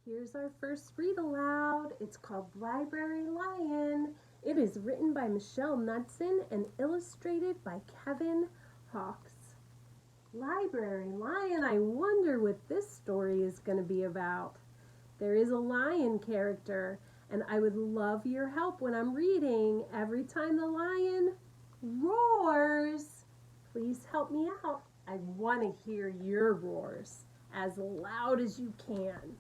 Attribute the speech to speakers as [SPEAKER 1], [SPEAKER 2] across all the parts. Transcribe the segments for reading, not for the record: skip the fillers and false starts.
[SPEAKER 1] Here's our first read aloud. It's called Library Lion. It is written by Michelle Knudsen and illustrated by Kevin Hawks. Library Lion, I wonder what this story is going to be about. There is a lion character, and I would love your help when I'm reading. Every time the lion roars, please help me out. I want to hear your roars as loud as you can.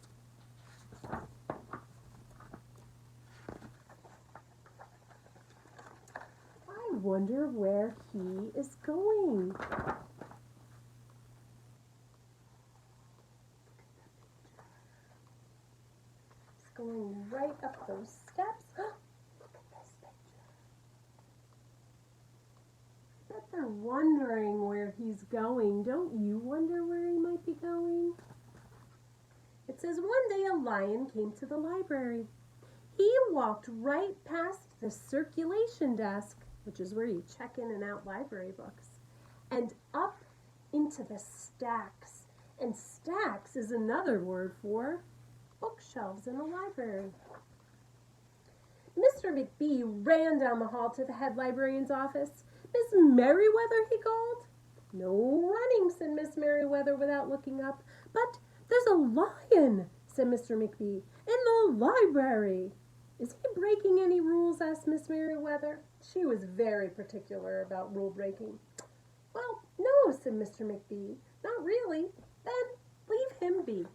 [SPEAKER 1] I wonder where he is going. He's going right up those steps. Look at this picture. I bet they're wondering where he's going. Don't you wonder where he might be going? It says, one day a lion came to the library. He walked right past the circulation desk, which is where you check in and out library books, and up into the stacks. And stacks is another word for bookshelves in a library. Mr. McBee ran down the hall to the head librarian's office. Miss Merriweather, he called. No running, said Miss Merriweather without looking up. But there's a lion, said Mr. McBee, in the library. Is he breaking any rules? Asked Miss Merriweather. She was very particular about rule breaking. Well, no, said Mr. McBee. Not really. Then leave him be.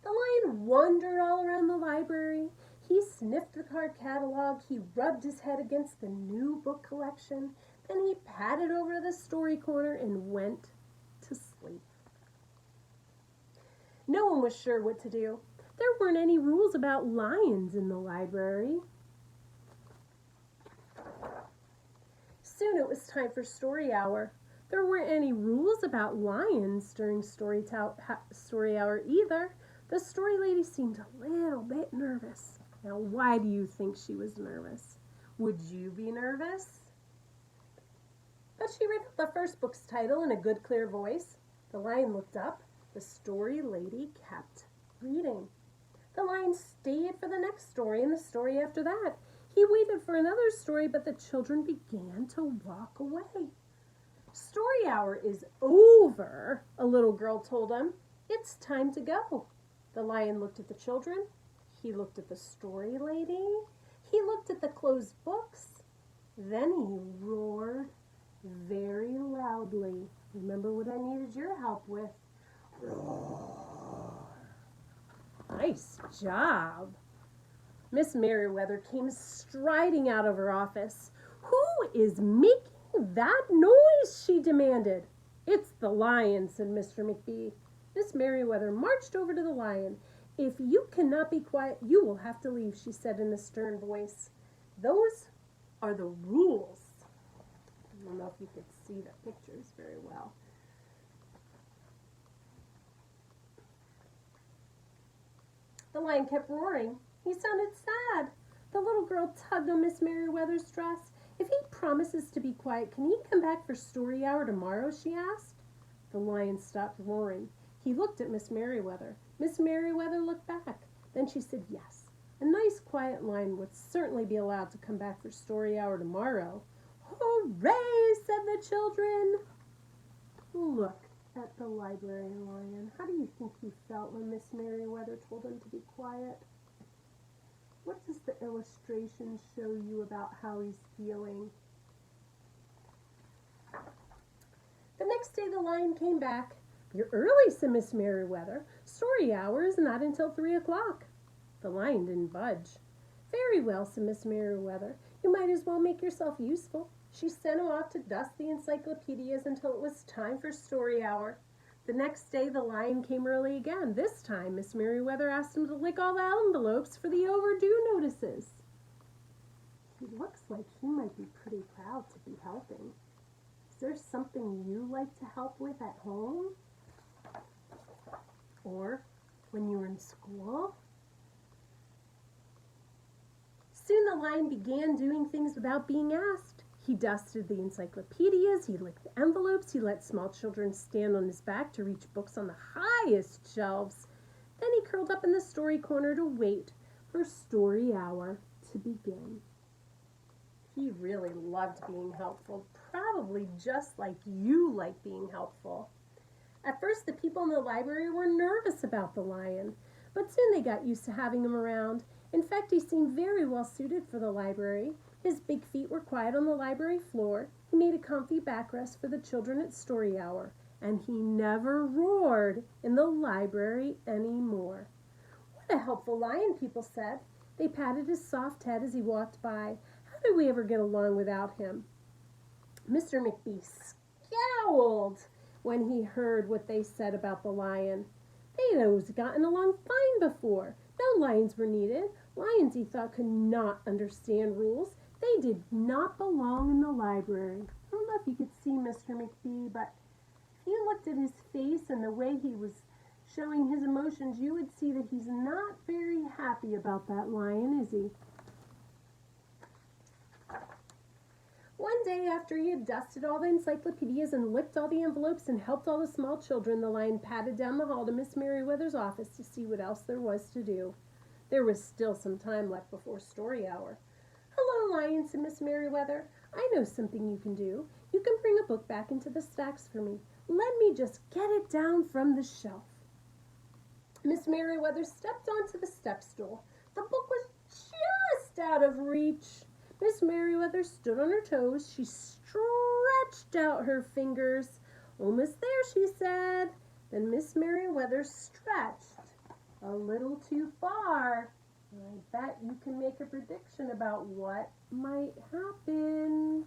[SPEAKER 1] The lion wandered all around the library. He sniffed the card catalog. He rubbed his head against the new book collection. Then he padded over to the story corner and went to sleep. No one was sure what to do. There weren't any rules about lions in the library. Soon it was time for story hour. There weren't any rules about lions during story hour either. The story lady seemed a little bit nervous. Now, why do you think she was nervous? Would you be nervous? But she read out the first book's title in a good, clear voice. The lion looked up. The story lady kept reading. The lion stayed for the next story and the story after that. He waited for another story, but the children began to walk away. Story hour is over, a little girl told him. It's time to go. The lion looked at the children. He looked at the story lady. He looked at the closed books. Then he roared very loudly. Remember what I needed your help with. Roar. Nice job. Miss Merriweather came striding out of her office. Who is making that noise? She demanded. It's the lion, said Mr. McBee. Miss Merriweather marched over to the lion. If you cannot be quiet, you will have to leave, she said in a stern voice. Those are the rules. I don't know if you could see the pictures very well. The lion kept roaring. He sounded sad. The little girl tugged on Miss Merriweather's dress. If he promises to be quiet, can he come back for story hour tomorrow? She asked. The lion stopped roaring. He looked at Miss Merriweather. Miss Merriweather looked back. Then she said yes. A nice quiet lion would certainly be allowed to come back for story hour tomorrow. Hooray, said the children. Look at the library lion. How do you think he felt when Miss Merriweather told him to be quiet? What does the illustration show you about how he's feeling? The next day the lion came back. You're early, said Miss Merriweather. Story hour is not until 3 o'clock. The lion didn't budge. Very well, said Miss Merriweather. You might as well make yourself useful. She sent him off to dust the encyclopedias until it was time for story hour. The next day the lion came early again. This time Miss Merriweather asked him to lick all the envelopes for the overdue notices. He looks like he might be pretty proud to be helping. Is there something you like to help with at home? Or when you were in school? Soon the lion began doing things without being asked. He dusted the encyclopedias, he licked the envelopes, he let small children stand on his back to reach books on the highest shelves. Then he curled up in the story corner to wait for story hour to begin. He really loved being helpful, probably just like you like being helpful. At first, the people in the library were nervous about the lion, but soon they got used to having him around. In fact, he seemed very well suited for the library. His big feet were quiet on the library floor. He made a comfy backrest for the children at story hour, and he never roared in the library anymore. What a helpful lion, people said. They patted his soft head as he walked by. How did we ever get along without him? Mr. McBee scowled when he heard what they said about the lion. They'd always gotten along fine before. No lions were needed. Lions, he thought, could not understand rules. They did not belong in the library. I don't know if you could see Mr. McBee, but if you looked at his face and the way he was showing his emotions, you would see that he's not very happy about that lion, is he? One day, after he had dusted all the encyclopedias and licked all the envelopes and helped all the small children, the lion padded down the hall to Miss Merriweather's office to see what else there was to do. There was still some time left before story hour. "Hello, Lion," said Miss Merriweather. "I know something you can do. You can bring a book back into the stacks for me. Let me just get it down from the shelf." Miss Merriweather stepped onto the step stool. The book was just out of reach. Miss Merriweather stood on her toes. She stretched out her fingers. "Almost there," she said. Then Miss Merriweather stretched a little too far. I bet you can make a prediction about what might happen.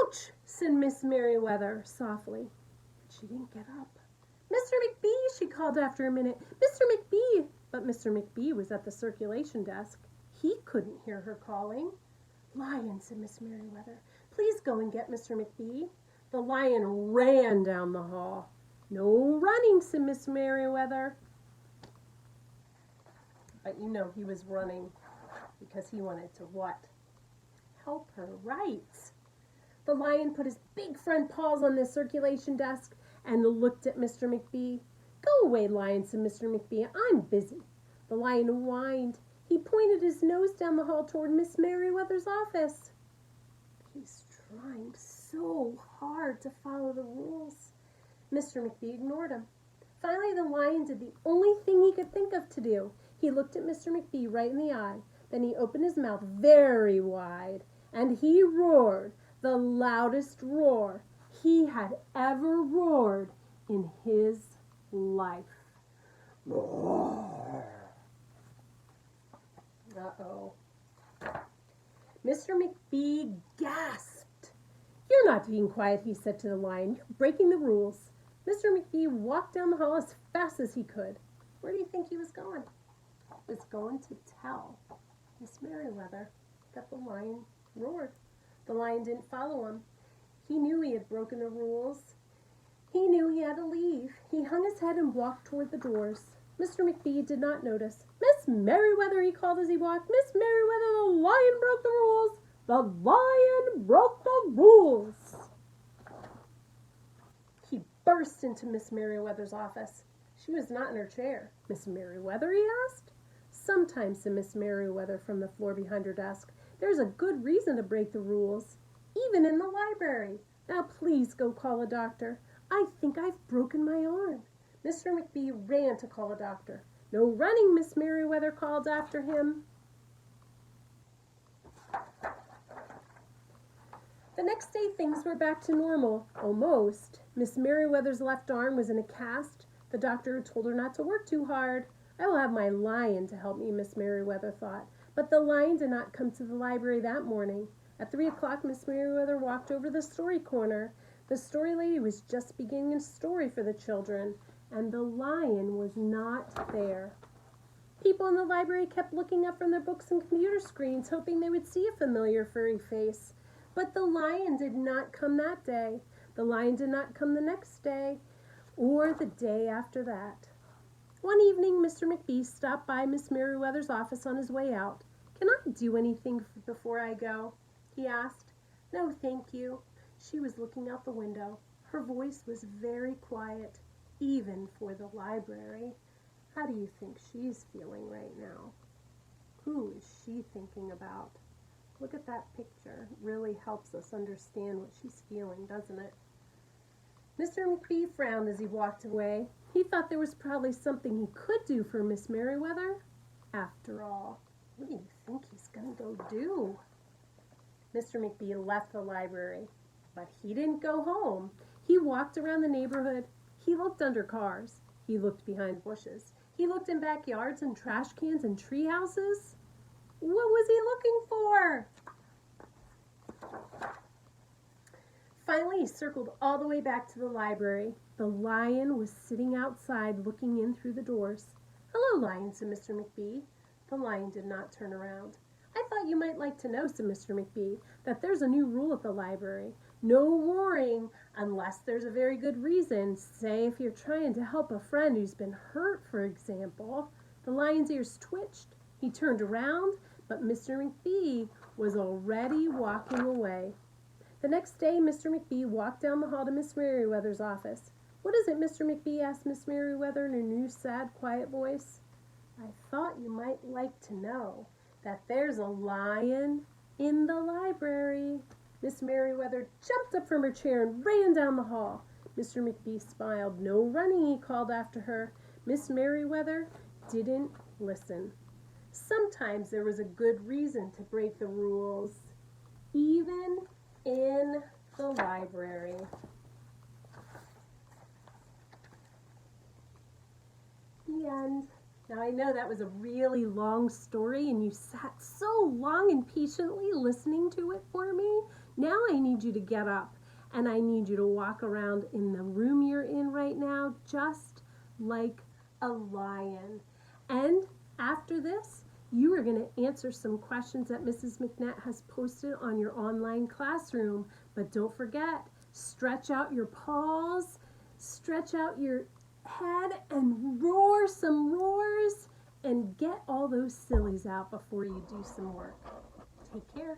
[SPEAKER 1] "Ouch!" said Miss Merriweather softly. She didn't get up. "Mr. McBee," she called after a minute. "Mr. McBee." But Mr. McBee was at the circulation desk. He couldn't hear her calling. "Lion," said Miss Merriweather, "please go and get Mr. McBee." The lion ran down the hall. "No running," said Miss Merriweather. But you know he was running because he wanted to what? Help her, right? The lion put his big front paws on the circulation desk and looked at Mr. McBee. "Go away, Lion," said Mr. McBee. "I'm busy." The lion whined. He pointed his nose down the hall toward Miss Merriweather's office. He's trying so hard to follow the rules. Mr. McBee ignored him. Finally, the lion did the only thing he could think of to do. He looked at Mr. McBee right in the eye. Then he opened his mouth very wide, and he roared the loudest roar he had ever roared in his life. Uh-oh. Mr. McBee gasped. "You're not being quiet," he said to the lion. "You're breaking the rules." Mr. McBee walked down the hall as fast as he could. Where do you think he was going? He was going to tell Miss Merriweather that the lion roared. The lion didn't follow him. He knew he had broken the rules. He knew he had to leave. He hung his head and walked toward the doors. Mr. McBee did not notice. "Miss Merriweather," he called as he walked. "Miss Merriweather, the lion broke the rules. The lion broke the rules." He burst into Miss Merriweather's office. She was not in her chair. "Miss Merriweather?" he asked. "Sometimes," said Miss Merriweather from the floor behind her desk, "there's a good reason to break the rules, even in the library. Now please go call a doctor. I think I've broken my arm." Mr. McBee ran to call a doctor. "No running," Miss Merriweather called after him. The next day things were back to normal, almost. Miss Merriweather's left arm was in a cast. The doctor had told her not to work too hard. "I will have my lion to help me," Miss Merriweather thought. But the lion did not come to the library that morning. At 3 o'clock, Miss Merriweather walked over the story corner. The story lady was just beginning a story for the children, and the lion was not there. People in the library kept looking up from their books and computer screens, hoping they would see a familiar furry face. But the lion did not come that day. The lion did not come the next day, or the day after that. One evening, Mr. McBee stopped by Miss Merriweather's office on his way out. "Can I do anything before I go?" he asked. "No, thank you." She was looking out the window. Her voice was very quiet, even for the library. How do you think she's feeling right now? Who is she thinking about? Look at that picture. It really helps us understand what she's feeling, doesn't it? Mr. McBee frowned as he walked away. He thought there was probably something he could do for Miss Merriweather. After all, what do you think he's going to go do? Mr. McBee left the library, but he didn't go home. He walked around the neighborhood. He looked under cars. He looked behind bushes. He looked in backyards and trash cans and tree houses. What was he looking for? Finally, he circled all the way back to the library. The lion was sitting outside looking in through the doors. "Hello, Lion," said Mr. McBee. The lion did not turn around. "I thought you might like to know," said Mr. McBee, "that there's a new rule at the library. No roaring unless there's a very good reason. Say if you're trying to help a friend who's been hurt, for example." The lion's ears twitched. He turned around, but Mr. McBee was already walking away. The next day, Mr. McBee walked down the hall to Miss Merriweather's office. "What is it, Mr. McBee?" asked Miss Merriweather in her new, sad, quiet voice. "I thought you might like to know that there's a lion in the library." Miss Merriweather jumped up from her chair and ran down the hall. Mr. McBee smiled. "No running," he called after her. Miss Merriweather didn't listen. Sometimes there was a good reason to break the rules, even in the library. The end. Now I know that was a really long story and you sat so long and patiently listening to it for me. Now I need you to get up and I need you to walk around in the room you're in right now just like a lion. And after this, you are going to answer some questions that Mrs. McNett has posted on your online classroom. But don't forget, stretch out your paws, stretch out your head, and roar some roars, and get all those sillies out before you do some work. Take care.